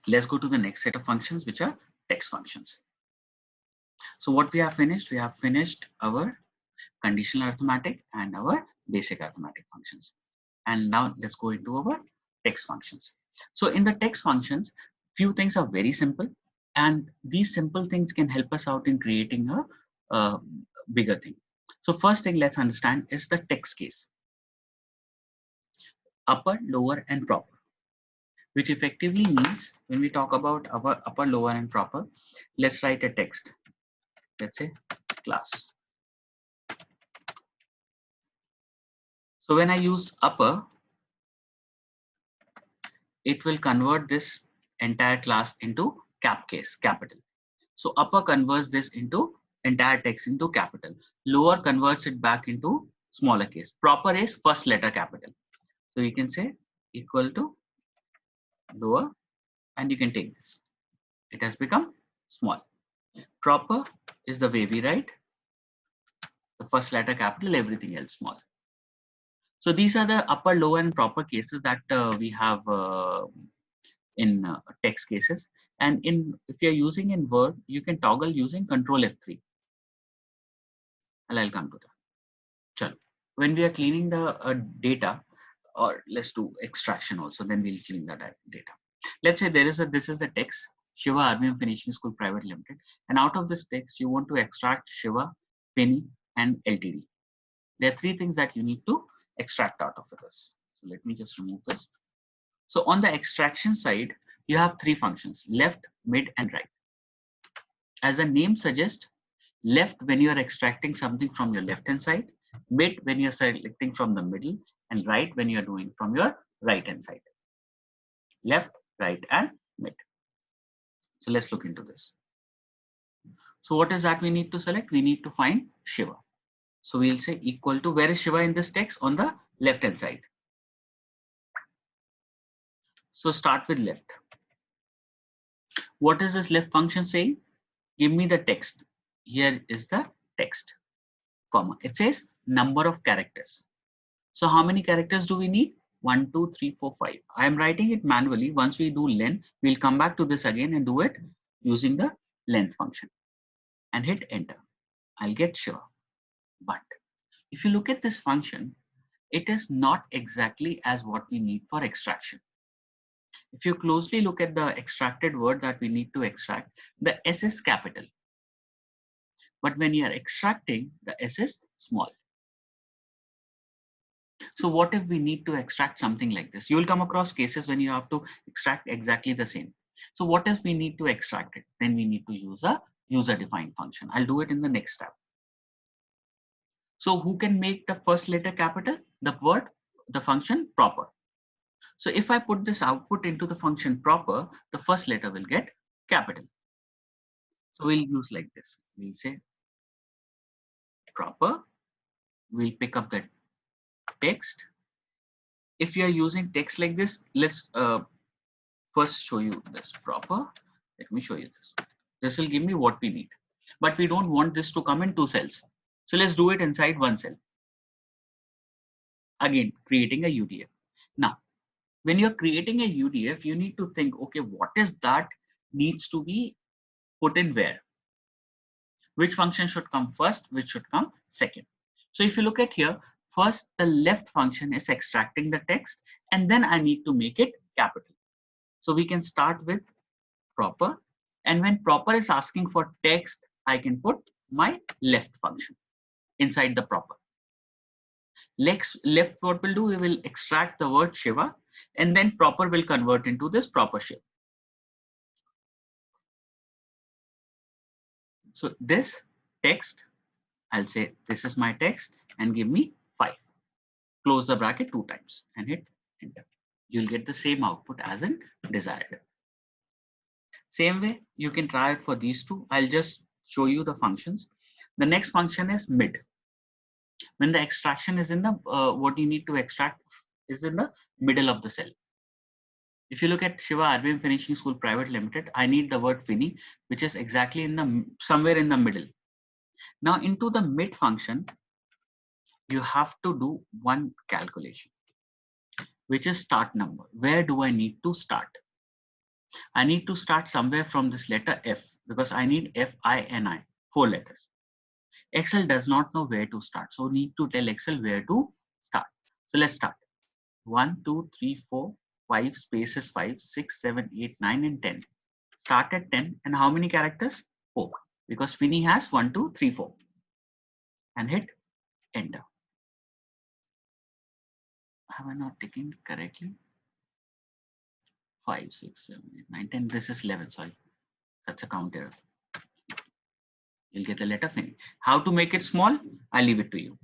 Let's go to the next set of functions, which are text functions. So what we have finished our conditional arithmetic and our basic arithmetic functions. And now let's go into our text functions. So in the text functions, few things are very simple, and these simple things can help us out in creating a bigger thing. So first thing let's understand is the text case: upper, lower, and proper, which effectively means when we talk about our upper, lower, and proper, let's write a text. Let's say class. So when I use upper, it will convert this entire class into capital. So upper converts this into entire text into capital. Lower converts it back into smaller case. Proper is first letter capital. So you can say equal to lower, and you can take this. It has become small. Proper is the way we write the first letter capital, everything else small. So these are the upper, lower, and proper cases that we have in text cases. And if you're using in Word, you can toggle using Control F3. And I'll come to that. Chalo. When we are cleaning the data, or let's do extraction also, then we'll clean the data. Let's say this is the text, Shiva RVM Finishing School Private Limited, and out of this text you want to extract Shiva, Penny, and LTD. There are three things that you need to extract out of this. So let me just remove this. So on the extraction side, you have three functions: left, mid, and right. As the name suggests, left when you are extracting something from your left hand side, mid when you're selecting from the middle, and right when you're doing from your right hand side. Left, right, and mid. So let's look into this. So what is that we need to select? We need to find Shiva. So we'll say equal to, where is Shiva in this text? On the left hand side. So start with left. What is this left function saying? Give me the text. Here is the text, comma. It says number of characters. So how many characters do we need? 1, 2, 3, 4, 5. I am writing it manually. Once we do len, we'll come back to this again and do it using the length function and hit enter. I'll get Shiva. But if you look at this function, it is not exactly as what we need for extraction. If you closely look at the extracted word that we need to extract, the S is capital. But when you are extracting, the S is small. So what if we need to extract something like this? You will come across cases when you have to extract exactly the same. So what if we need to extract it? Then we need to use a user defined function. I'll do it in the next step. So who can make the first letter capital? The function proper. So if I put this output into the function proper, the first letter will get capital. So we'll use like this. We'll say proper. We'll pick up the text. If you are using text like this, let's first show you this proper. Let me show you this. This will give me what we need, but we don't want this to come in two cells. So let's do it inside one cell. Again, creating a UDF. Now, when you're creating a UDF, you need to think, okay, what is that needs to be put in where? Which function should come first? Which should come second? So if you look at here, first the left function is extracting the text, and then I need to make it capital. So we can start with proper, and when proper is asking for text, I can put my left function inside the proper. Left what will do, we will extract the word Shiva, and then proper will convert into this proper Shiva. So this text, I'll say this is my text and give me 5. Close the bracket 2 times and hit enter. You'll get the same output as in desired. Same way, you can try it for these two. I'll just show you the functions. The next function is mid. When the extraction is in the, what you need to extract is in the middle of the cell. If you look at Shiva RVM Finishing School Private Limited, I need the word Fini, which is exactly in the somewhere in the middle. Now into the mid function, you have to do one calculation, which is start number. Where do I need to start? I need to start somewhere from this letter F because I need F, I, N, I, 4 letters. Excel does not know where to start. So need to tell Excel where to start. So let's start. 1, 2, 3, 4, 5 spaces 5, 6, 7, 8, 9, and 10. Start at 10 and how many characters? 4. Because Finney has 1, 2, 3, 4. And hit enter. Have I not taken it correctly? 5, 6, 7, 8, 9, 10. This is 11. Sorry. That's a count error. You'll get the letter Finney. How to make it small? I'll leave it to you.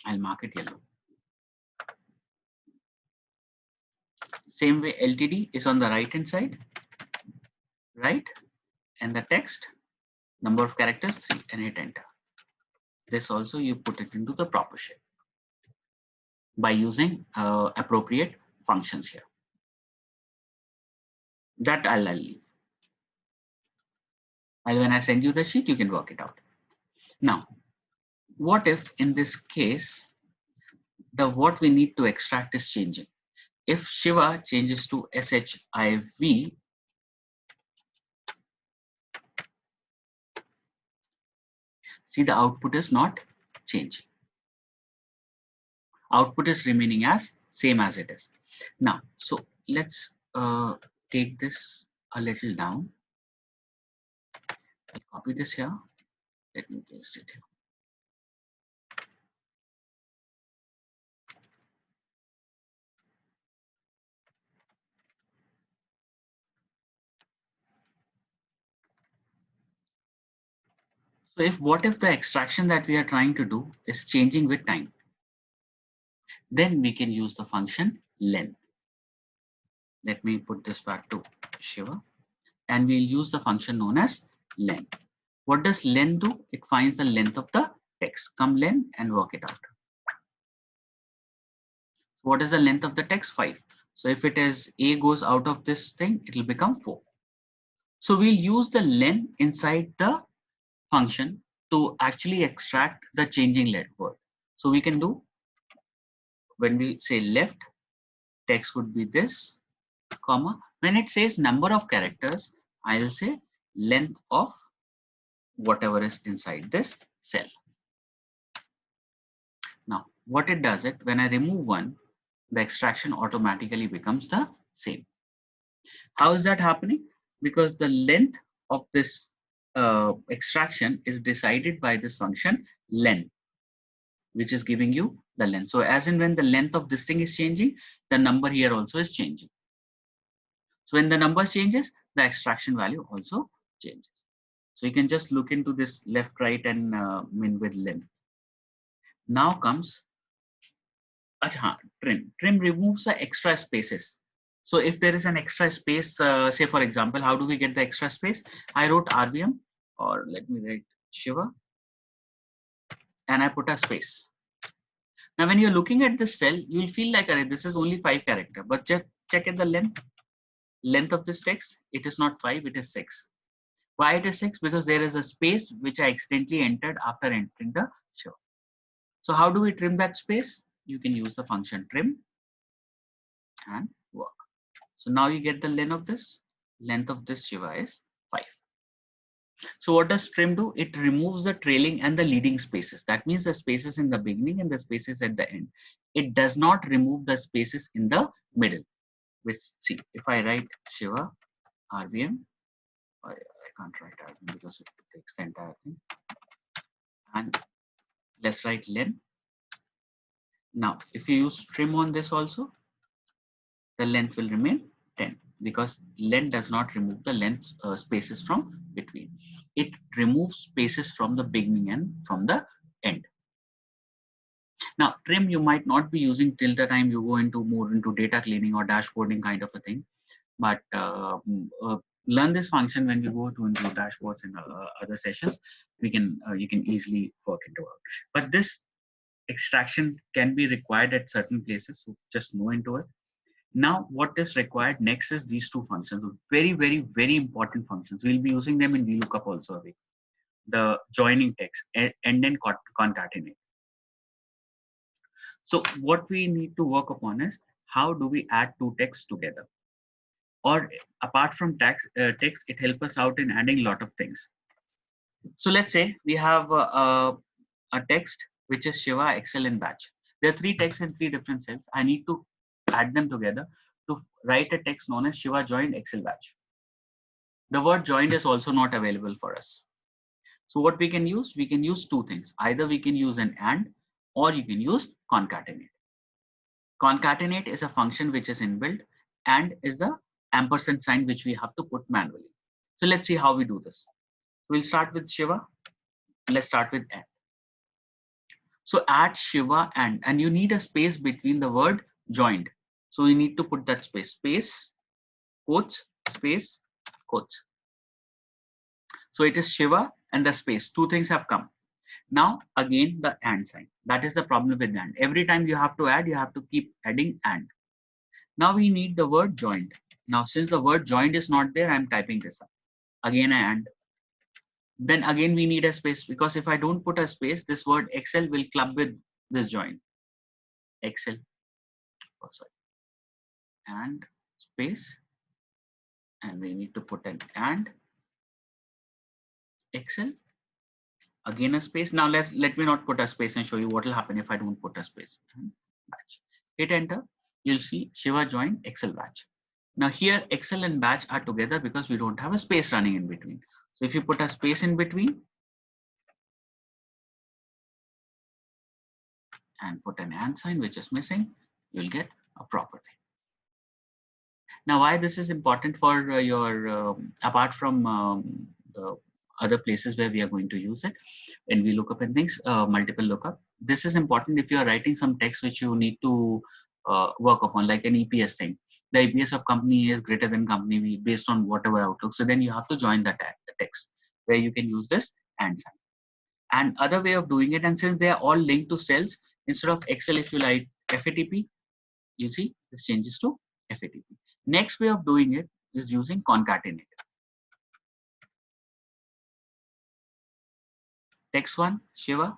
I'll mark it yellow. Same way LTD is on the right hand side, right? And the text, number of characters 3 and hit enter. This also you put it into the proper shape by using appropriate functions here. That I'll leave. And when I send you the sheet, you can work it out. Now, what if in this case, what we need to extract is changing? If Shiva changes to SHIV, see the output is not changing. Output is remaining as same as it is. Now, so let's take this a little down. I'll copy this here. Let me paste it here. So what if the extraction that we are trying to do is changing with time? Then we can use the function len. Let me put this back to Shiva. And we'll use the function known as len. What does len do? It finds the length of the text. Come len and work it out. What is the length of the text? 5. So if it is A goes out of this thing, it will become 4. So we'll use the len inside the function to actually extract the changing word. So we can do, when we say left, text would be this, comma. When it says number of characters, I'll say length of whatever is inside this cell. Now, what it does it, when I remove one, the extraction automatically becomes the same. How is that happening? Because the length of this extraction is decided by this function len, which is giving you the length. So as in when the length of this thing is changing, the number here also is changing. So when the number changes, the extraction value also changes. So you can just look into this left, right, and min with len. Now comes trim. Trim removes the extra spaces. So if there is an extra space, say for example, how do we get the extra space? I wrote RVM, or let me write Shiva, and I put a space. Now when you're looking at this cell, you'll feel like this is only 5 characters, but just check at the length of this text. It is not 5, it is 6. Why it is 6? Because there is a space which I accidentally entered after entering the Shiva. So how do we trim that space? You can use the function trim and work. So now you get the length of this. Length of this Shiva is 5. So what does trim do? It removes the trailing and the leading spaces. That means the spaces in the beginning and the spaces at the end. It does not remove the spaces in the middle. Which, see, if I write Shiva RVM, I can't write RVM because it takes the entire thing. And let's write len. Now, if you use trim on this also, the length will remain 10 because len does not remove the length spaces from between. It removes spaces from the beginning and from the end. Now, trim you might not be using till the time you go into more into data cleaning or dashboarding kind of a thing, but learn this function when you go into dashboards and other sessions. You can easily work into it. But this extraction can be required at certain places, so just know into it. Now, what is required next is these two functions, very, very, very important functions. We'll be using them in VLOOKUP also. The joining text and then concatenate. So what we need to work upon is how do we add two texts together? or apart from text, it helps us out in adding a lot of things. So let's say we have a text which is Shiva, Excel, and batch. There are three texts in three different cells. I need to add them together to write a text known as Shiva joined Excel batch. The word joined is also not available for us. So what we can use two things. Either we can use an AND or you can use concatenate. Concatenate is a function which is inbuilt and is the ampersand sign which we have to put manually. So let's see how we do this. We'll start with Shiva. Let's start with AND. So add Shiva and you need a space between the word joined. So you need to put that space, quotes, space, quotes. So it is Shiva and the space. Two things have come. Now again the AND sign. That is the problem with AND. Every time you have to add, you have to keep adding AND. Now we need the word joined. Now since the word joined is not there, I'm typing this up. Again I AND. Then again we need a space, because if I don't put a space, this word Excel will club with this join. Excel. Oh, sorry. And space. And we need to put an AND. Excel. Again a space. Now let me not put a space and show you what will happen if I don't put a space. Batch. Hit enter. You'll see Shiva join Excel batch. Now here Excel and batch are together because we don't have a space running in between. So if you put a space in between and put an AND sign which is missing, you'll get a property. Now why this is important for your apart from the other places where we are going to use it, when we look up in things, multiple lookup. This is important if you are writing some text which you need to work upon, like an EPS thing. The EPS of company is greater than company B based on whatever outlook. So then you have to join that text where you can use this AND sign. And other way of doing it, and since they are all linked to cells, instead of Excel, if you like FATP, you see this changes to FATP. Next way of doing it is using concatenate. Text 1, Shiva,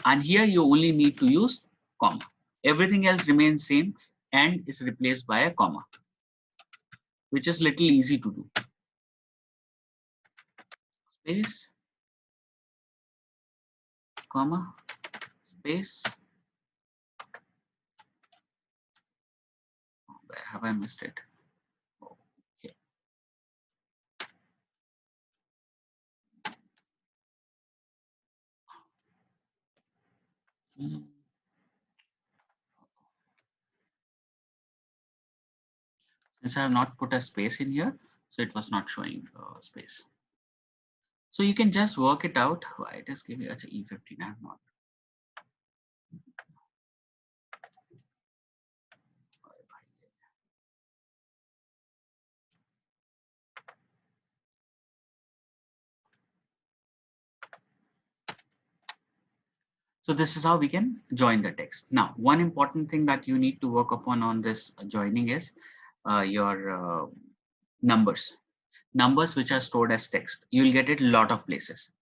and here you only need to use comma. Everything else remains same and is replaced by a comma, which is little easy to do. Space, comma, space. Where have I missed it? Okay. Since I have not put a space in here, so it was not showing space. So you can just work it out. Why it is giving us E15? I have not. So this is how we can join the text. Now, one important thing that you need to work upon on this joining is your numbers. Numbers which are stored as text. You will get it a lot of places.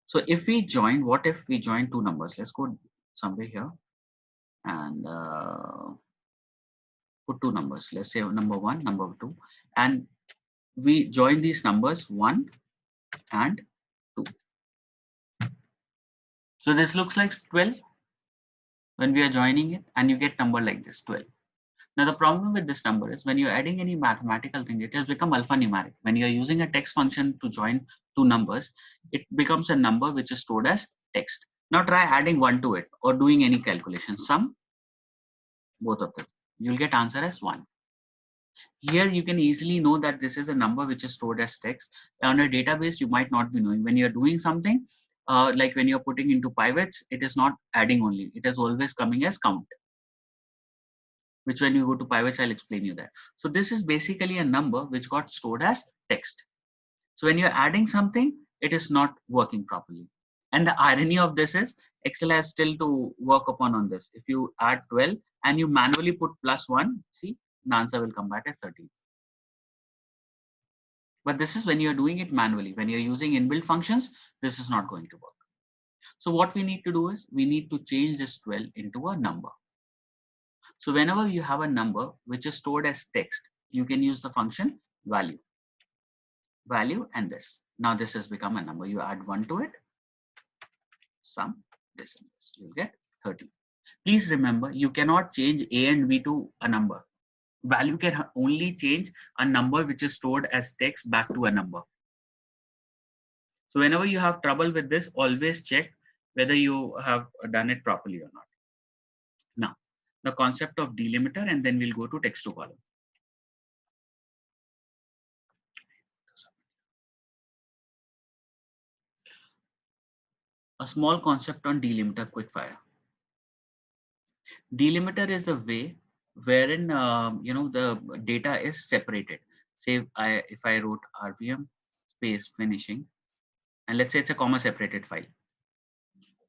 So if we join, what if we join two numbers? Let's go somewhere here and put two numbers. Let's say number 1, number 2, and we join these numbers 1 and 2. So this looks like 12 when we are joining it, and you get number like this 12. Now the problem with this number is when you're adding any mathematical thing, it has become alphanumeric. When you're using a text function to join two numbers, it becomes a number which is stored as text. Now try adding 1 to it or doing any calculation. Sum both of them. You'll get answer as 1. Here you can easily know that this is a number which is stored as text. On a database, you might not be knowing. When you're doing something, like when you're putting into pivots, it is not adding only. It is always coming as count, which when you go to pivots, I'll explain you that. So this is basically a number which got stored as text. So when you're adding something, it is not working properly. And the irony of this is Excel has still to work upon on this. If you add 12 and you manually put +1, see, the answer will come back as 13. But this is when you're doing it manually. When you're using inbuilt functions, this is not going to work. So what we need to do is we need to change this 12 into a number. So whenever you have a number which is stored as text, you can use the function value, value, and this. Now this has become a number. You add 1 to it, sum this and this. You'll get 30. Please remember, you cannot change A and B to a number. Value can only change a number which is stored as text back to a number. So whenever you have trouble with this, always check whether you have done it properly or not. Now, the concept of delimiter, and then we'll go to text to column. A small concept on delimiter quickfire. Delimiter is the way wherein the data is separated. Say if I wrote RVM space finishing, and let's say it's a comma separated file.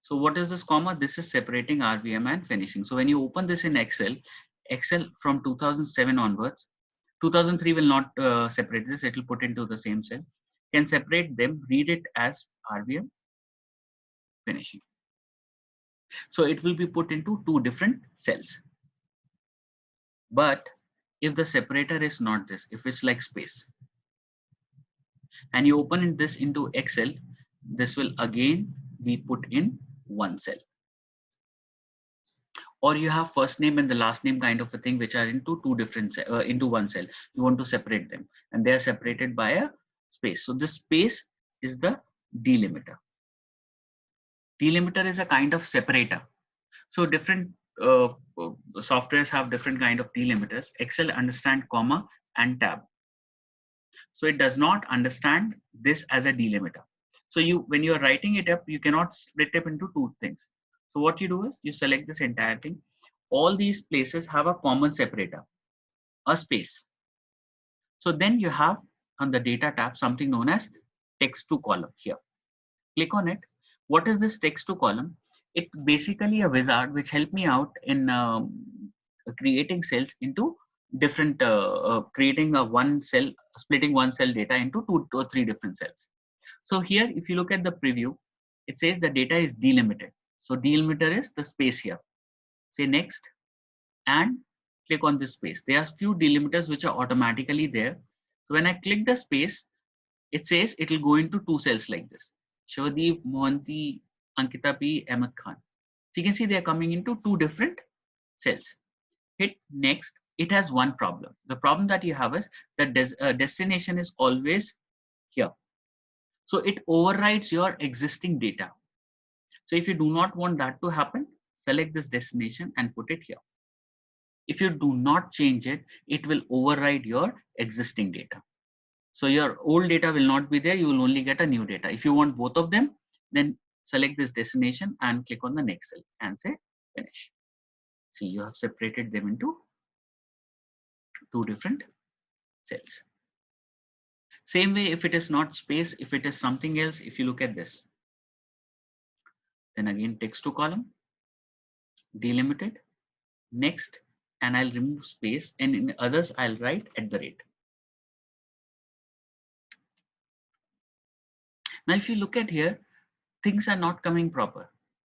So what is this comma? This is separating RVM and finishing. So when you open this in Excel from 2007 onwards, 2003 will not separate this. It will put into the same cell. Can separate them, read it as RVM finishing. So it will be put into 2 different cells. But if the separator is not this, if it's like space, and you open this into Excel, this will again be put in 1 cell. Or you have first name and the last name kind of a thing, which are into 2 different into 1 cell. You want to separate them, and they are separated by a space. So this space is the delimiter. Delimiter is a kind of separator. So different softwares have different kind of delimiters. Excel understand comma and tab. So it does not understand this as a delimiter. So when you are writing it up, you cannot split it into 2 things. So what you do is you select this entire thing. All these places have a common separator, a space. So then you have on the data tab something known as text to column here. Click on it. What is this text to column? It's basically a wizard which helped me out in creating cells into different, creating a one cell, splitting 1 cell data into 2 or 3 different cells. So here, if you look at the preview, it says the data is delimited. So delimiter is the space here. Say next and click on this space. There are few delimiters which are automatically there. So when I click the space, it says it will go into 2 cells like this. Shivdeep, Mohanty, Ankita P, Ahmed Khan. So you can see they are coming into 2 different cells. Hit next. It has one problem. The problem that you have is that destination is always here. So it overrides your existing data. So if you do not want that to happen, select this destination and put it here. If you do not change it, it will override your existing data. So your old data will not be there. You will only get a new data. If you want both of them, then select this destination and click on the next cell and say finish. See, you have separated them into 2 different cells. Same way, if it is not space, if it is something else, if you look at this, then again text to column, delimited, next, and I'll remove space, and in others I'll write @ Now if you look at here, things are not coming proper.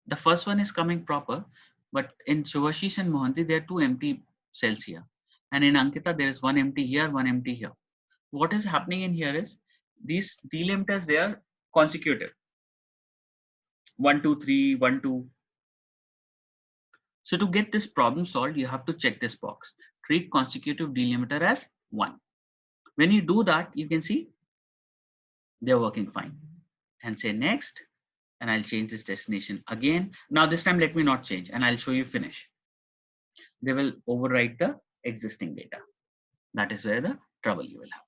The first one is coming proper, but in Shivashish and Mohanty there are 2 empty cells here, and in Ankita there is 1 empty here, 1 empty here. What is happening in here is these delimiters, they are consecutive. 1 2 3 1 2. So to get this problem solved, you have to check this box. Treat consecutive delimiter as 1. When you do that, you can see they're working fine. And say next, and I'll change this destination again. Now this time let me not change, and I'll show you finish. They will overwrite the existing data. That is where the trouble you will have.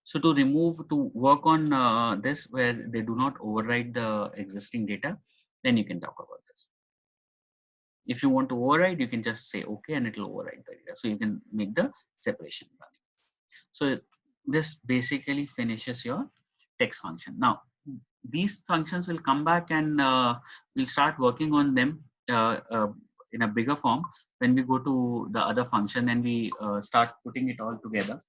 So to work on this where they do not overwrite the existing data, then you can talk about this. If you want to override, you can just say okay, and it will override the data. So you can make the separation running. So this basically finishes your text function. Now these functions will come back, and we'll start working on them in a bigger form when we go to the other function and we start putting it all together.